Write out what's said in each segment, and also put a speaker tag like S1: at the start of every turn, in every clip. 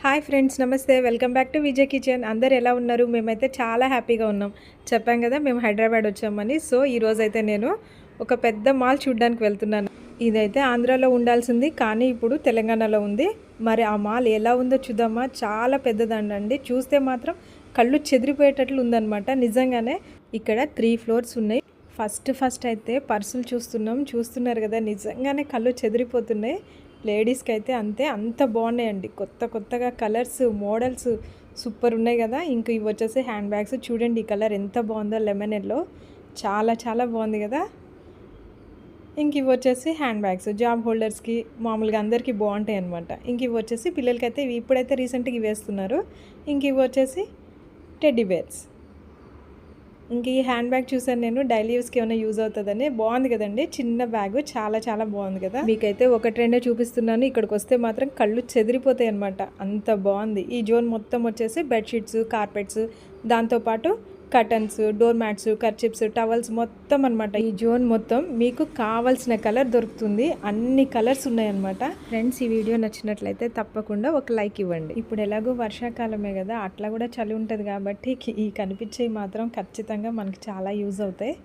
S1: Hi friends, నమస్తే. Welcome back to Vijay kitchen. అందరు ఎలా ఉన్నారు? మేమైతే చాలా హ్యాపీగా ఉన్నాం. చెప్పాం కదా మేము హైదరాబాద్ వచ్చామని. సో ఈరోజైతే నేను ఒక పెద్ద మాల్ చూడడానికి వెళ్తున్నాను. ఇదైతే ఆంధ్రాలో ఉండాల్సింది, కానీ ఇప్పుడు తెలంగాణలో ఉంది. మరి ఆ మాల్ ఎలా ఉందో చూద్దామా? చాలా పెద్దదండి. చూస్తే మాత్రం కళ్ళు చెదిరిపోయేటట్లు ఉందన్నమాట. నిజంగానే ఇక్కడ 3 ఫ్లోర్స్ ఉన్నాయి. ఫస్ట్ అయితే పర్సులు చూస్తున్నారు కదా, నిజంగానే కళ్ళు చెదిరిపోతున్నాయి. లేడీస్కి అయితే అంత బాగున్నాయండి. కొత్తగా కలర్స్, మోడల్స్ సూపర్ ఉన్నాయి కదా. ఇంక ఇవి వచ్చేసి హ్యాండ్ బ్యాగ్స్. చూడండి ఈ కలర్ ఎంత బాగుందో, లెమన్ ఎల్లో, చాలా బాగుంది కదా. ఇంక ఇవి వచ్చేసి హ్యాండ్ బ్యాగ్స్, జాబ్ హోల్డర్స్కి మామూలుగా అందరికీ బాగుంటాయి అనమాట. ఇంక ఇవి వచ్చేసి పిల్లలకైతే ఇప్పుడైతే రీసెంట్గా ఇవి వేస్తున్నారు. ఇంక ఇవి వచ్చేసి టెడ్డీ బేర్స్. ఇంక ఈ హ్యాండ్ బ్యాగ్ చూసాను నేను, డైలీ యూస్కి ఏమైనా యూజ్ అవుతుందని. బాగుంది కదండి, చిన్న బ్యాగ్, చాలా బాగుంది కదా. మీకైతే ఒకటి రెండే చూపిస్తున్నాను. ఇక్కడికి వస్తే మాత్రం కళ్ళు చెదిరిపోతాయి అనమాట, అంత బాగుంది. ఈ జోన్ మొత్తం వచ్చేసి బెడ్షీట్స్, కార్పెట్స్, దాంతోపాటు curtains, door mats, kerchiefs, towels మొత్తం అనమాట. ఈ జోన్ మొత్తం మీకు కావాల్సిన కలర్ దొరుకుతుంది. అన్ని కలర్స్ ఉన్నాయన్నమాట. ఫ్రెండ్స్, ఈ వీడియో నచ్చినట్లయితే తప్పకుండా ఒక లైక్ ఇవ్వండి. ఇప్పుడు ఎలాగో వర్షాకాలమే కదా, అట్లా కూడా చలి ఉంటుంది కాబట్టి ఈ కనిపించేవి మాత్రం ఖచ్చితంగా మనకి చాలా యూజ్ అవుతాయి.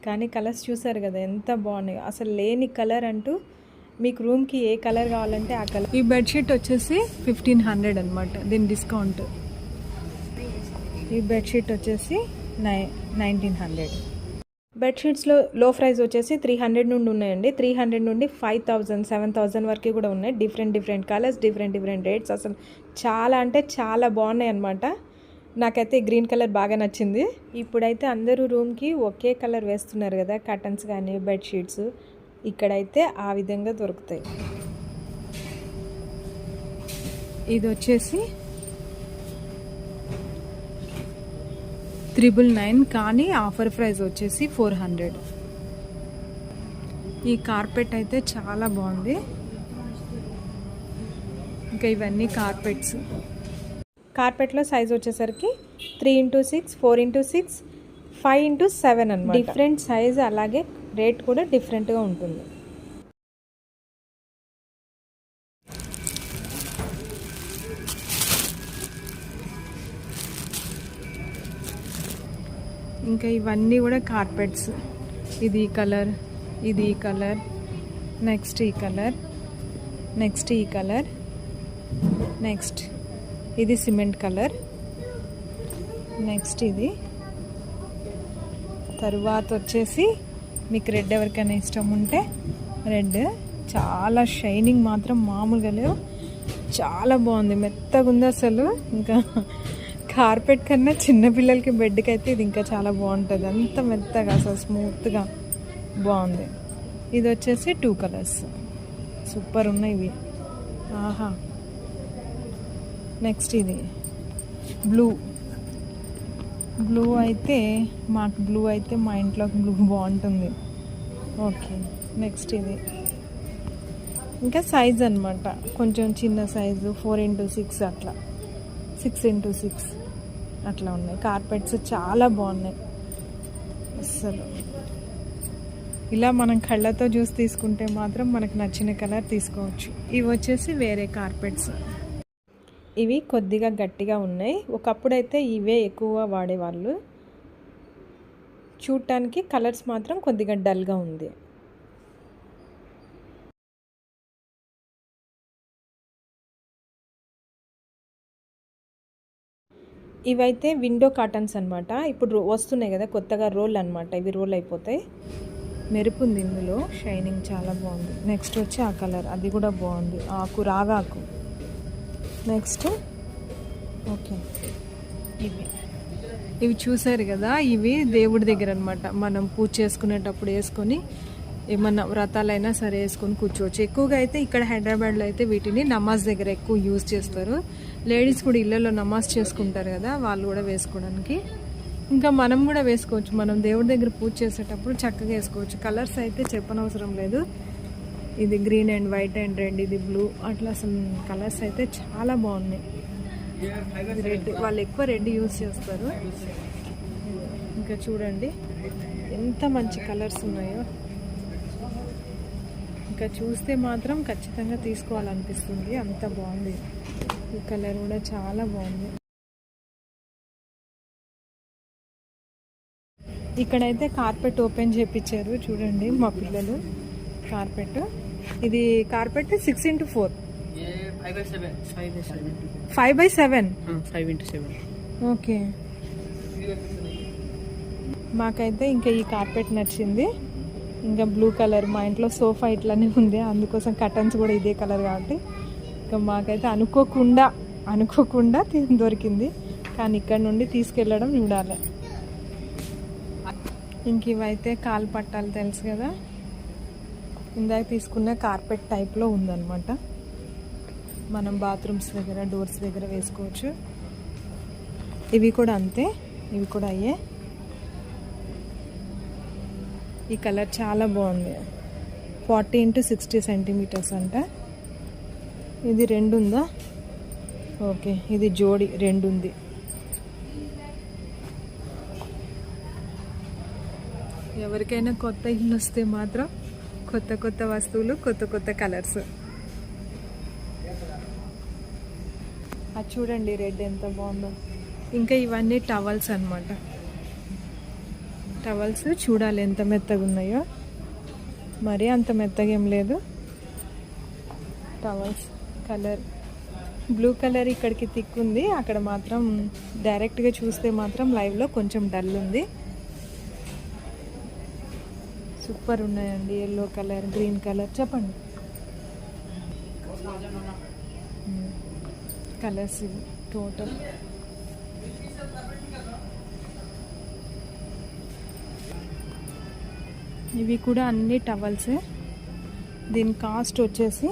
S1: కానీ కలర్స్ చూసారు కదా ఎంత బాగున్నాయి. అసలు లేని కలర్ అంటూ మీకు రూమ్కి ఏ కలర్ కావాలంటే ఆ కలర్. ఈ బెడ్షీట్ వచ్చేసి 1500 అనమాట, దీని డిస్కౌంట్. ఈ బెడ్షీట్ వచ్చేసి 1900. బెడ్షీట్స్లో లో ప్రైస్ వచ్చేసి 300 నుండి ఉన్నాయండి. 300 నుండి 5000, 7000 వరకు కూడా ఉన్నాయి. Different colours, different rates. అసలు చాలా బాగున్నాయి అనమాట. నాకైతే గ్రీన్ కలర్ బాగా నచ్చింది. ఇప్పుడైతే అందరూ రూమ్కి ఒకే కలర్ వేస్తున్నారు కదా, కర్టన్స్ కానీ బెడ్షీట్స్. ఇక్కడైతే ఆ విధంగా దొరుకుతాయి. ఇది వచ్చేసి 999, కానీ ఆఫర్ ప్రైస్ వచ్చేసి 400. ఈ కార్పెట్ అయితే చాలా బాగుంది. ఇంకా ఇవన్నీ కార్పెట్లో సైజ్ వచ్చేసరికి 3x6, 4x6, 5x7 అన్నమాట. డిఫరెంట్ సైజ్, అలాగే రేట్ కూడా డిఫరెంట్గా ఉంటుంది. ఇంకా ఇవన్నీ కూడా కార్పెట్స్. ఇది ఈ కలర్, ఇది ఈ కలర్, నెక్స్ట్ ఈ కలర్, నెక్స్ట్ ఈ కలర్, నెక్స్ట్ ఇది సిమెంట్ కలర్, నెక్స్ట్ ఇది. తరువాత వచ్చేసి మీకు రెడ్ ఎవరికైనా ఇష్టం ఉంటే రెడ్. చాలా షైనింగ్ మాత్రం మామూలుగా లేవు, చాలా బాగుంది, మెత్తగా ఉంది అసలు. ఇంకా కార్పెట్ కన్నా చిన్నపిల్లలకి బెడ్కి అయితే ఇది ఇంకా చాలా బాగుంటుంది. అంత మెత్తగా అసలు స్మూత్గా బాగుంది. ఇది వచ్చేసి 2 కలర్స్, సూపర్ ఉన్నాయి ఇవి. ఆహా. నెక్స్ట్ ఇది బ్లూ అయితే మా ఇంట్లోకి బ్లూ బాగుంటుంది. ఓకే. నెక్స్ట్ ఇది ఇంకా సైజ్ అనమాట, కొంచెం చిన్న సైజు, 4x6 అట్లా, 6x6 అట్లా ఉన్నాయి. కార్పెట్స్ చాలా బాగున్నాయి అసలు. ఇలా మనం కళ్ళతో చూసి తీసుకుంటే మాత్రం మనకు నచ్చిన కలర్ తీసుకోవచ్చు. ఇవి వచ్చేసి వేరే కార్పెట్స్. ఇవి కొద్దిగా గట్టిగా ఉన్నాయి. ఒకప్పుడైతే ఇవే ఎక్కువ వాడేవాళ్ళు. చూడటానికి కలర్స్ మాత్రం కొద్దిగా డల్గా ఉంది. ఇవైతే విండో కాటన్స్ అనమాట. ఇప్పుడు వస్తున్నాయి కదా కొత్తగా, రోల్ అనమాట. ఇవి రోల్ అయిపోతాయి. మెరుపు ఉంది ఇందులో, షైనింగ్ చాలా బాగుంది. నెక్స్ట్ వచ్చి ఆ కలర్, అది కూడా బాగుంది, రాగాకు. నెక్స్ట్ ఓకే, ఇవి చూసారు కదా, ఇవి దేవుడి దగ్గర అనమాట. మనం పూజ చేసుకునేటప్పుడు వేసుకొని ఏమన్నా వ్రతాలైనా సరే వేసుకొని కూర్చోవచ్చు. ఎక్కువగా అయితే ఇక్కడ హైదరాబాద్లో అయితే వీటిని నమాజ్ దగ్గర ఎక్కువ యూజ్ చేస్తారు. లేడీస్ కూడా ఇళ్ళల్లో నమాజ్ చేసుకుంటారు కదా, వాళ్ళు కూడా వేసుకోవడానికి. ఇంకా మనం కూడా వేసుకోవచ్చు. మనం దేవుడి దగ్గర పూజ చేసేటప్పుడు చక్కగా వేసుకోవచ్చు. కలర్స్ అయితే చెప్పనవసరం లేదు. ఇది green and white and red, ఇది బ్లూ, అట్లా అసలు కలర్స్ అయితే చాలా బాగున్నాయి. రెడ్, వాళ్ళు ఎక్కువ రెడ్ యూజ్ చేస్తారు. ఇంకా చూడండి ఎంత మంచి కలర్స్ ఉన్నాయో. ఇంకా చూస్తే మాత్రం ఖచ్చితంగా తీసుకోవాలనిపిస్తుంది, అంత బాగుంది. ఈ కలర్ కూడా చాలా బాగుంది. ఇక్కడైతే కార్పెట్ ఓపెన్ చేయించారు చూడండి మా పిల్లలు. కార్పెట్, ఇది కార్పెట్ 6x4, 5x7. ఓకే, మాకైతే ఇంకా ఈ కార్పెట్ నచ్చింది. ఇంకా బ్లూ కలర్, మా ఇంట్లో సోఫా ఇట్లానే ఉంది, అందుకోసం కర్టన్స్ కూడా ఇదే కలర్ కాబట్టి ఇంకా మాకైతే అనుకోకుండా దొరికింది. కానీ ఇక్కడ నుండి తీసుకెళ్ళడం చూడాలి. ఇంక ఇవైతే కాలు పట్టాలు తెలుసు కదా, ఇందాక తీసుకున్న కార్పెట్ టైప్లో ఉందన్నమాట. మనం బాత్రూమ్స్ దగ్గర, డోర్స్ దగ్గర వేసుకోవచ్చు. ఇవి కూడా అంతే, ఇవి కూడా అయ్యే. ఈ కలర్ చాలా బాగుంది. 40x60 సెంటీమీటర్స్ అంట. ఇది 2 ఉందా? ఓకే, ఇది జోడి 2 ఉంది. ఎవరికైనా కొత్త ఇల్లు వస్తే మాత్రం కొత్త వస్తువులు, కొత్త కలర్స్. అది చూడండి రెడ్ ఎంత బాగుందో. ఇంకా ఇవన్నీ టవల్స్ అన్నమాట. టవల్స్ చూడాలి ఎంత మెత్తగా ఉన్నాయో. మరీ అంత మెత్తగా ఏం లేదు. టవల్స్ కలర్ బ్లూ కలర్ ఇక్కడికి థిక్ ఉంది, అక్కడ మాత్రం డైరెక్ట్గా చూస్తే మాత్రం లైవ్లో కొంచెం డల్ ఉంది. సూపర్ ఉన్నాయండి. ఎల్లో కలర్, గ్రీన్ కలర్, చెప్పండి కలర్స్ ఇవి టోటల్. ఇవి కూడా అన్ని టవల్సే. దీని కాస్ట్ వచ్చేసి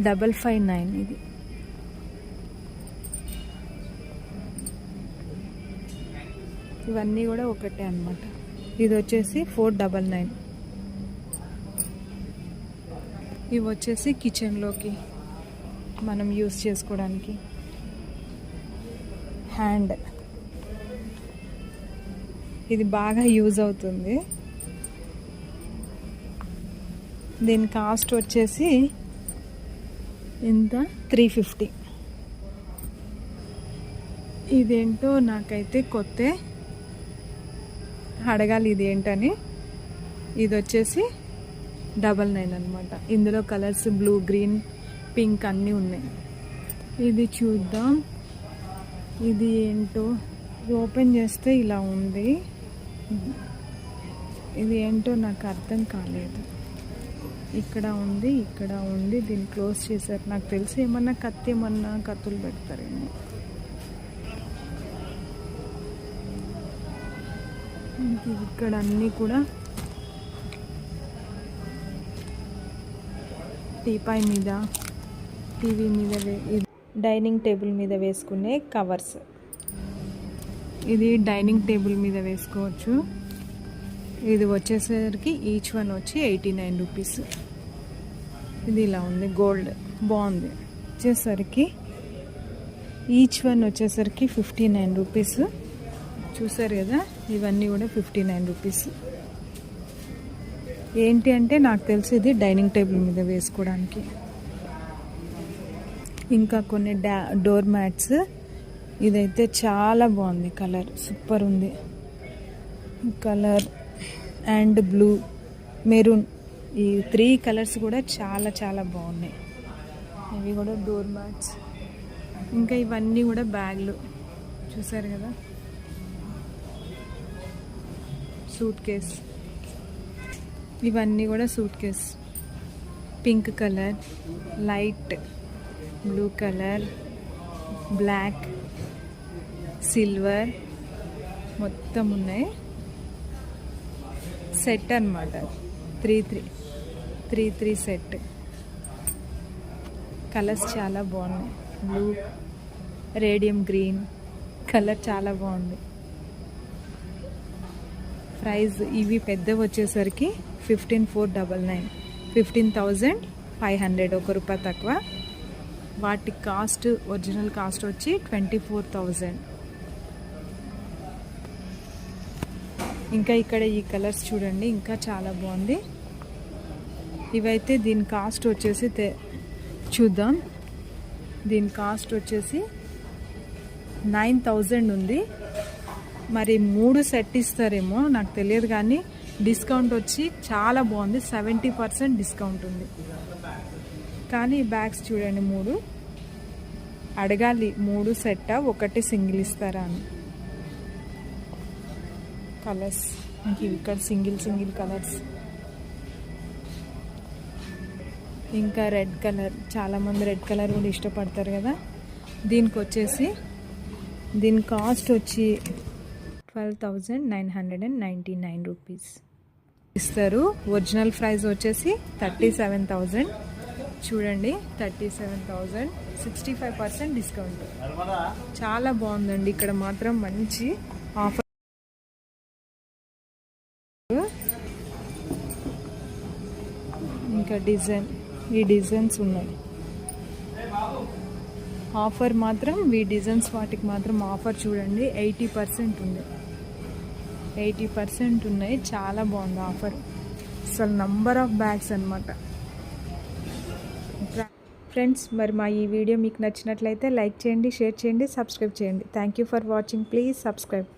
S1: 559. ఇది ఇవన్నీ కూడా ఒకటే అన్నమాట. ఇది వచ్చేసి 499. ఇవి వచ్చేసి కిచెన్లోకి మనం యూస్ చేసుకోవడానికి. హ్యాండ్, ఇది బాగా యూజ్ అవుతుంది. దీని కాస్ట్ వచ్చేసి ఎంత? 350. ఇదేంటో నాకైతే కొత్త, అడగాలి ఇది ఏంటని. ఇది వచ్చేసి 99 అనమాట. ఇందులో కలర్స్ బ్లూ, గ్రీన్, పింక్ అన్నీ ఉన్నాయి. ఇది చూద్దాం, ఇది ఏంటో. ఓపెన్ చేస్తే ఇలా ఉంది. ఇది ఏంటో నాకు అర్థం కాలేదు. ఇక్కడ ఉంది, ఇక్కడ ఉంది. దీన్ని క్లోజ్ చేశారు. నాకు తెలిసి ఏమన్నా కత్తులు పెడతారేమో. ఇక్కడ అన్నీ కూడా టీపాయ్ మీద, టీవీ మీద, డైనింగ్ టేబుల్ మీద వేసుకునే కవర్స్. ఇది డైనింగ్ టేబుల్ మీద వేసుకోవచ్చు. ఇది వచ్చేసరికి ఈచ్ వన్ వచ్చి 89 రూపీస్. ఇది ఇలా ఉంది, గోల్డ్, బాగుంది. వచ్చేసరికి ఈచ్ వన్ వచ్చేసరికి 59 రూపీస్. చూసారు కదా, ఇవన్నీ కూడా 59 రూపీస్. ఏంటి అంటే నాకు తెలిసి ఇది డైనింగ్ టేబుల్ మీద వేసుకోవడానికి. ఇంకా కొన్ని డోర్ మ్యాట్స్. ఇదైతే చాలా బాగుంది, కలర్ సూపర్ ఉంది. కలర్ అండ్ బ్లూ, మెరూన్, ఈ 3 కలర్స్ కూడా చాలా బాగున్నాయి. ఇవి కూడా డోర్ మ్యాట్స్. ఇంకా ఇవన్నీ కూడా బ్యాగ్లు, చూసారు కదా. సూట్ కేస్, ఇవన్నీ కూడా suitcase. Pink colour, light blue colour, black, silver మొత్తం ఉన్నాయి. సెట్ అన్నమాట, 3 సెట్. కలర్స్ చాలా బాగున్నాయి. బ్లూ, రేడియం గ్రీన్ కలర్ చాలా బాగుంది. ప్రైస్ ఇవి పెద్దవి వచ్చేసరికి 15,499, 15,500, ₹1 తక్కువ. వాటి కాస్ట్, ఒరిజినల్ కాస్ట్ వచ్చి 24,000. ఇంకా ఇక్కడ ఈ కలర్స్ చూడండి, ఇంకా చాలా బాగుంది. ఇవైతే దీని కాస్ట్ వచ్చేసి చూద్దాం. దీని కాస్ట్ వచ్చేసి 9,000 ఉంది. మరి 3 సెట్ ఇస్తారేమో నాకు తెలియదు, కానీ డిస్కౌంట్ వచ్చి చాలా బాగుంది, 70% డిస్కౌంట్ ఉంది. కానీ బ్యాగ్స్ చూడండి 3 అడగాలి, 3 సెట్టా ఒకటి సింగిల్ ఇస్తారా అని. కలర్స్ ఇంక ఇక్కడ సింగిల్ కలర్స్. ఇంకా రెడ్ కలర్, చాలామంది రెడ్ కలర్ కూడా ఇష్టపడతారు కదా. దీనికి వచ్చేసి దీని కాస్ట్ వచ్చి 12,999 రూపీస్ ఇస్తారు. ఒరిజినల్ ప్రైస్ వచ్చేసి 37,000. చూడండి 37,000, 65% డిస్కౌంట్. చాలా బాగుందండి. ఇక్కడ మాత్రం మంచి ఆఫర్. ఇంకా ఈ డిజైన్స్ ఉన్నాయి. ఆఫర్ మాత్రం ఈ డిజైన్స్ వాటికి మాత్రం ఆఫర్ చూడండి 80% ఉంది. 80% ఉన్నాయి. చాలా బాగుంది ఆఫర్. అసలు నంబర్ ఆఫ్ బ్యాగ్స్ అన్నమాట. ఫ్రెండ్స్, మరి మా ఈ వీడియో మీకు నచ్చినట్లయితే లైక్ చేయండి, షేర్ చేయండి, సబ్స్క్రైబ్ చేయండి. Thank you for watching. Please subscribe.